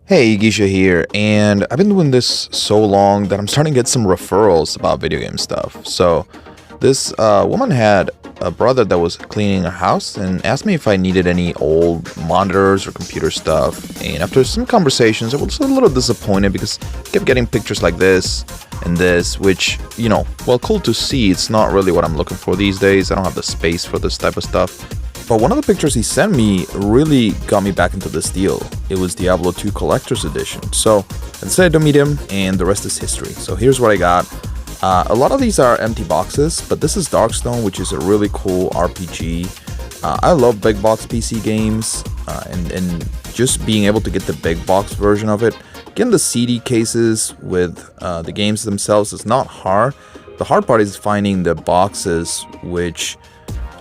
Hey, Gisha here, and I've been doing this so long that I'm starting to get some referrals about video game stuff. So, this woman had a brother that was cleaning her house and asked me if I needed any old monitors or computer stuff. And after some conversations, I was a little disappointed because I kept getting pictures like this and this, which, well, cool to see. It's not really what I'm looking for these days. I don't have the space for this type of stuff. But one of the pictures he sent me really got me back into this deal. It was Diablo 2 Collector's Edition. So I decided to meet him, and the rest is history. So here's what I got. A lot of these are empty boxes, but this is Darkstone, which is a really cool RPG. I love big box PC games, and just being able to get the big box version of it. Getting the CD cases with the games themselves is not hard. The hard part is finding the boxes which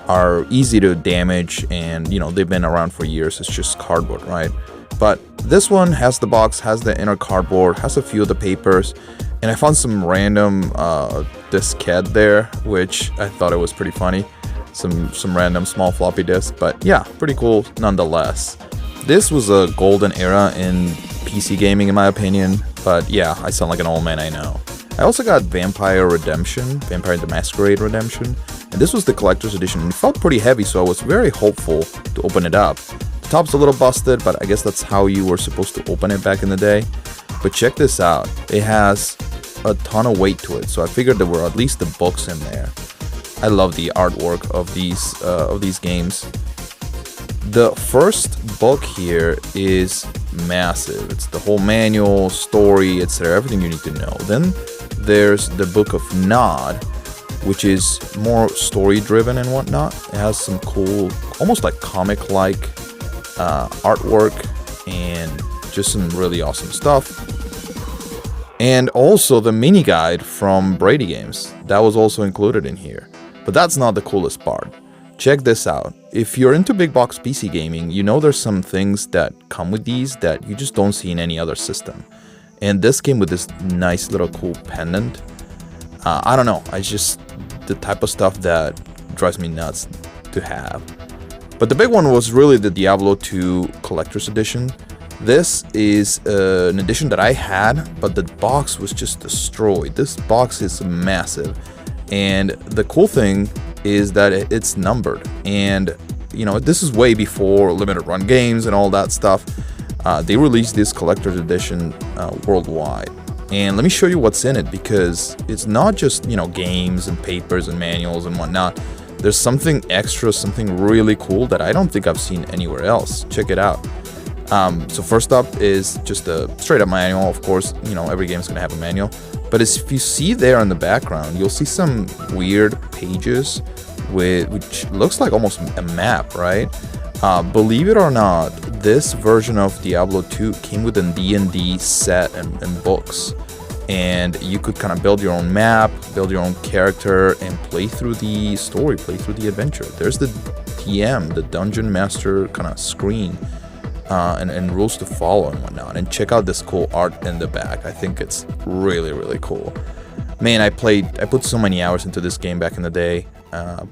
are easy to damage, and they've been around for years. It's just cardboard, right? But this one has the box, has the inner cardboard, has a few of the papers, and I found some random diskette there, which I thought it was pretty funny. Some random small floppy disk, but yeah, pretty cool nonetheless. This was a golden era in PC gaming in my opinion, but yeah, I sound like an old man, I know. I also got Vampire the Masquerade Redemption, and this was the collector's edition. It felt pretty heavy, so I was very hopeful to open it up. The top's a little busted, but I guess that's how you were supposed to open it back in the day. But check this out. It has a ton of weight to it, so I figured there were at least the books in there. I love the artwork of these games. The first book here is massive. It's the whole manual, story, etc., everything you need to know. Then there's the Book of Nod, which is more story-driven and whatnot. It has some cool, almost like comic-like artwork and just some really awesome stuff. And also the mini guide from Brady Games. That was also included in here. But that's not the coolest part. Check this out. If you're into big box PC gaming, there's some things that come with these that you just don't see in any other system. And this came with this nice little cool pendant. I don't know, it's just the type of stuff that drives me nuts to have. But the big one was really the Diablo 2 Collector's Edition. This is an edition that I had, but the box was just destroyed. This box is massive. And the cool thing is that it's numbered. And, this is way before limited run games and all that stuff. They released this collector's edition worldwide. And let me show you what's in it, because it's not just, games and papers and manuals and whatnot. There's something extra, something really cool that I don't think I've seen anywhere else. Check it out. So first up is just a straight up manual. Of course, every game's gonna have a manual. But if you see there in the background, you'll see some weird pages which looks like almost a map, right? Believe it or not, this version of Diablo 2 came with a D&D set and books. And you could kind of build your own map, build your own character, and play through the story, play through the adventure. There's the DM, the Dungeon Master kind of screen, and rules to follow and whatnot. And check out this cool art in the back. I think it's really, really cool. Man, I put so many hours into this game back in the day.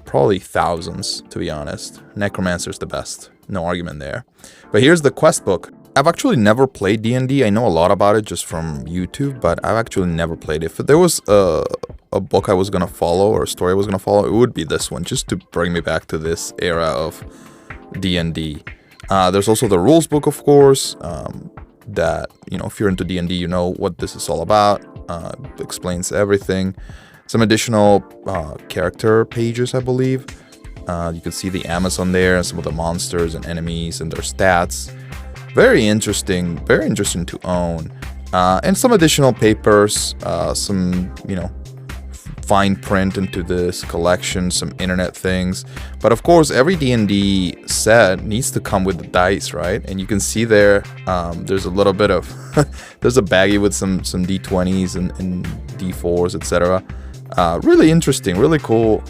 Probably thousands, to be honest. Necromancer's the best. No argument there. But here's the quest book. I've actually never played D&D. I know a lot about it just from YouTube, but I've actually never played it. If there was a book I was going to follow, or a story I was going to follow, it would be this one, just to bring me back to this era of D&D. There's also the rules book, of course, that, if you're into D&D, you know what this is all about. Explains everything. Some additional character pages, I believe. You can see the Amazon there, and some of the monsters and enemies and their stats. Very interesting to own. And some additional papers, some, fine print into this collection, some internet things. But of course, every D&D set needs to come with the dice, right? And you can see there, there's a little bit of, there's a baggie with some D20s and D4s, etc. Really interesting, really cool.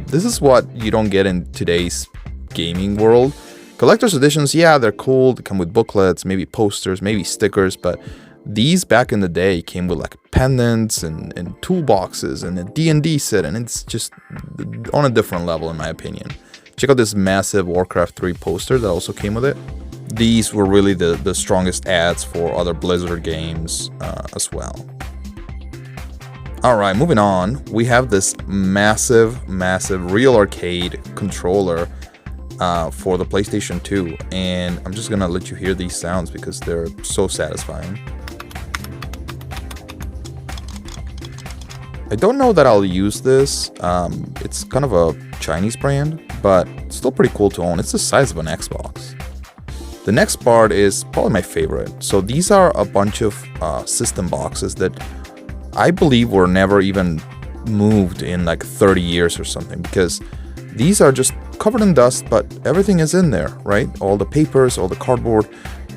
This is what you don't get in today's gaming world. Collector's editions, yeah, they're cool. They come with booklets, maybe posters, maybe stickers, but These back in the day came with like pendants and toolboxes and a D&D set, and it's just on a different level in my opinion. Check out this massive Warcraft 3 poster that also came with it. These were really the strongest ads for other Blizzard games as well. Alright, moving on, we have this massive real arcade controller for the PlayStation 2, and I'm just gonna let you hear these sounds because they're so satisfying. I don't know that I'll use this. It's kind of a Chinese brand, but it's still pretty cool to own. It's the size of an Xbox. The next part is probably my favorite. So these are a bunch of system boxes that I believe were never even moved in like 30 years or something, because these are just covered in dust, but everything is in there, right? All the papers, all the cardboard,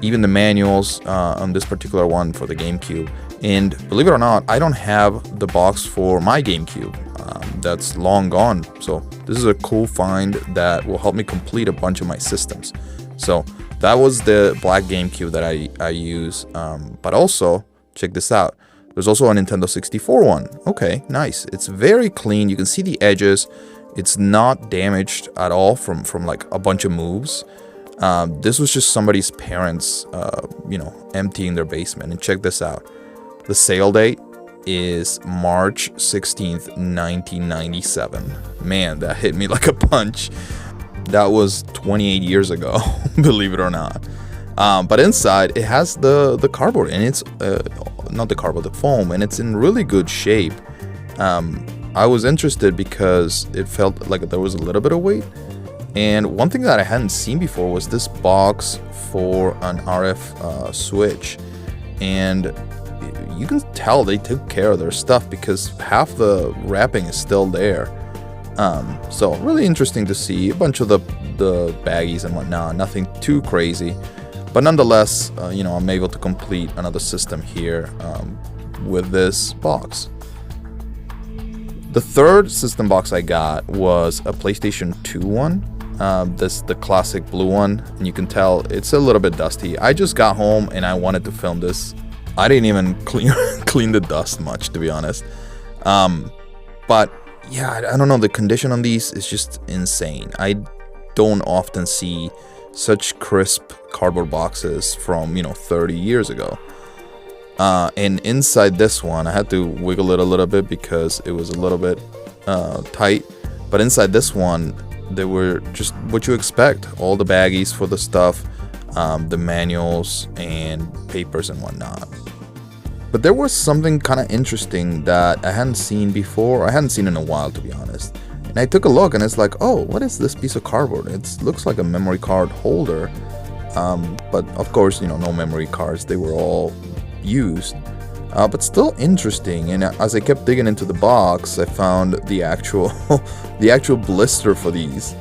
even the manuals on this particular one for the GameCube. And believe it or not, I don't have the box for my GameCube. That's long gone. So this is a cool find that will help me complete a bunch of my systems. So that was the black GameCube that I use. But also, check this out. There's also a Nintendo 64 one. Okay, nice. It's very clean. You can see the edges. It's not damaged at all from like a bunch of moves. This was just somebody's parents, emptying their basement. And check this out. The sale date is March 16th, 1997. Man, that hit me like a punch. That was 28 years ago, believe it or not. But inside, it has the cardboard, and it's not the cardboard, the foam, and it's in really good shape. I was interested because it felt like there was a little bit of weight. And one thing that I hadn't seen before was this box for an RF switch. And you can tell they took care of their stuff because half the wrapping is still there. So really interesting to see. A bunch of the baggies and whatnot, nothing too crazy. But nonetheless, I'm able to complete another system here with this box. The third system box I got was a PlayStation 2 one. The classic blue one, and you can tell it's a little bit dusty. I just got home and I wanted to film this. I didn't even clean the dust much, to be honest. But yeah, I don't know. The condition on these is just insane. I don't often see such crisp cardboard boxes from 30 years ago. And inside this one, I had to wiggle it a little bit because it was a little bit tight. But inside this one, they were just what you expect. All the baggies for the stuff, the manuals and papers and whatnot. But there was something kind of interesting that I hadn't seen before. I hadn't seen in a while, to be honest. And I took a look and it's like, oh, what is this piece of cardboard? It looks like a memory card holder. But of course, no memory cards. They were all used. But still interesting. And as I kept digging into the box, I found the actual blister for these.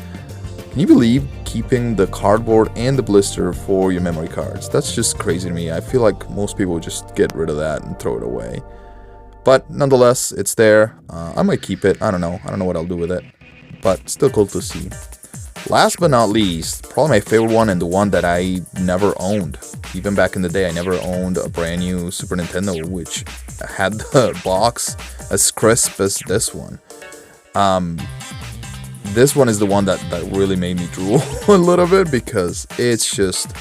Can you believe keeping the cardboard and the blister for your memory cards? That's just crazy to me. I feel like most people just get rid of that and throw it away. But nonetheless, it's there. I might keep it. I don't know what I'll do with it. But still cool to see. Last but not least, probably my favorite one and the one that I never owned. Even back in the day, I never owned a brand new Super Nintendo, which had the box as crisp as this one. This one is the one that really made me drool a little bit because it's just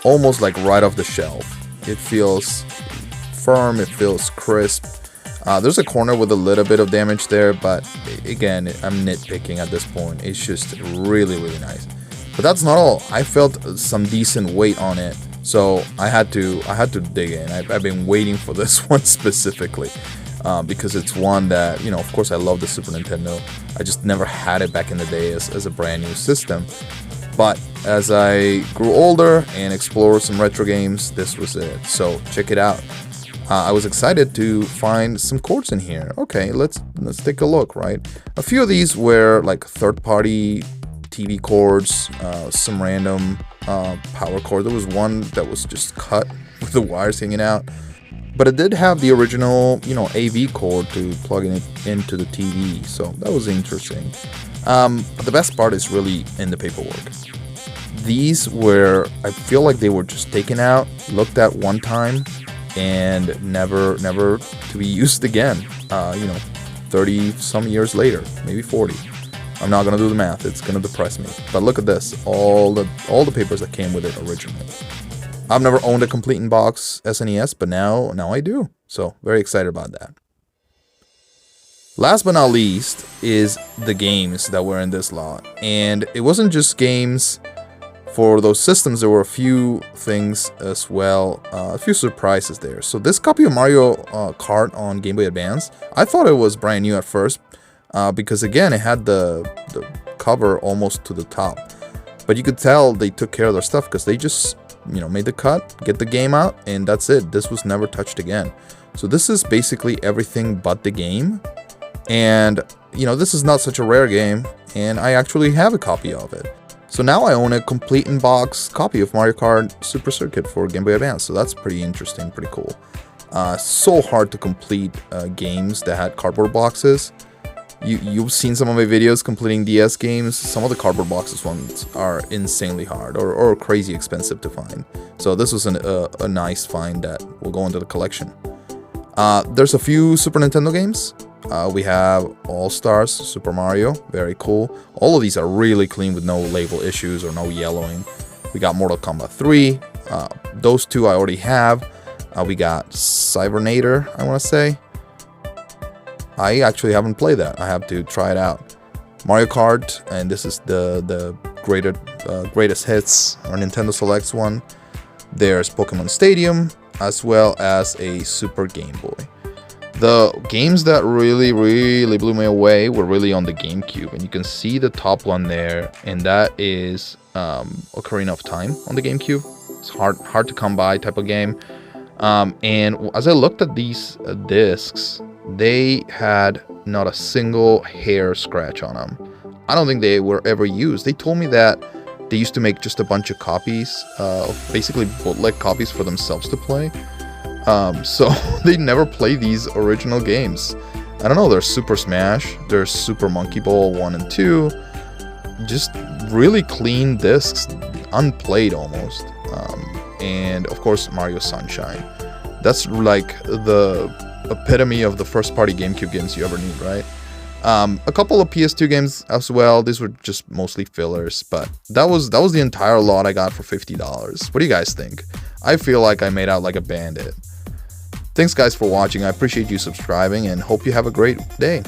almost like right off the shelf. It feels firm, it feels crisp. There's a corner with a little bit of damage there, but again, I'm nitpicking at this point. It's just really, really nice. But that's not all. I felt some decent weight on it, so I had to dig in. I've been waiting for this one specifically. Because it's one that, of course I love the Super Nintendo. I just never had it back in the day as a brand new system. But as I grew older and explored some retro games, this was it. So check it out. I was excited to find some cords in here. Okay, let's take a look, right? A few of these were like third-party TV cords, some random power cord. There was one that was just cut with the wires hanging out. But it did have the original, AV cord to plug it into the TV, so that was interesting. But the best part is really in the paperwork. These were, I feel like they were just taken out, looked at one time, and never to be used again. 30 some years later, maybe 40. I'm not gonna do the math, it's gonna depress me. But look at this, all the papers that came with it originally. I've never owned a complete in box SNES, but now I do. So very excited about that. Last but not least is the games that were in this lot. And it wasn't just games for those systems, there were a few things as well, a few surprises there. So this copy of Mario Kart on Game Boy Advance, I thought it was brand new at first, because again, it had the cover almost to the top. But you could tell they took care of their stuff because they just, made the cut, get the game out, and that's it. This was never touched again. So this is basically everything but the game. And, this is not such a rare game, and I actually have a copy of it. So now I own a complete in-box copy of Mario Kart Super Circuit for Game Boy Advance, so that's pretty interesting, pretty cool. So hard to complete games that had cardboard boxes. You've seen some of my videos completing DS games. Some of the cardboard boxes ones are insanely hard or crazy expensive to find. So this was a nice find that will go into the collection. There's a few Super Nintendo games. We have All-Stars, Super Mario, very cool. All of these are really clean with no label issues or no yellowing. We got Mortal Kombat 3, those two I already have. We got Cybernator, I want to say. I actually haven't played that, I have to try it out. Mario Kart, and this is the greatest hits, or Nintendo Selects one. There's Pokemon Stadium, as well as a Super Game Boy. The games that really blew me away were really on the GameCube, and you can see the top one there, and that is Ocarina of Time on the GameCube. It's hard to come by type of game. And as I looked at these discs, they had not a single hair scratch on them. I don't think they were ever used. They told me that they used to make just a bunch of copies, basically bootleg copies for themselves to play. So they never play these original games. I don't know, there's Super Smash, there's Super Monkey Ball 1 and 2. Just really clean discs, unplayed almost. And of course Mario Sunshine. That's like the epitome of the first party GameCube games you ever need, right? A couple of PS2 games as well. These were just mostly fillers, but that was the entire lot I got for $50. What do you guys think? I feel like I made out like a bandit. Thanks guys for watching. I appreciate you subscribing and hope you have a great day.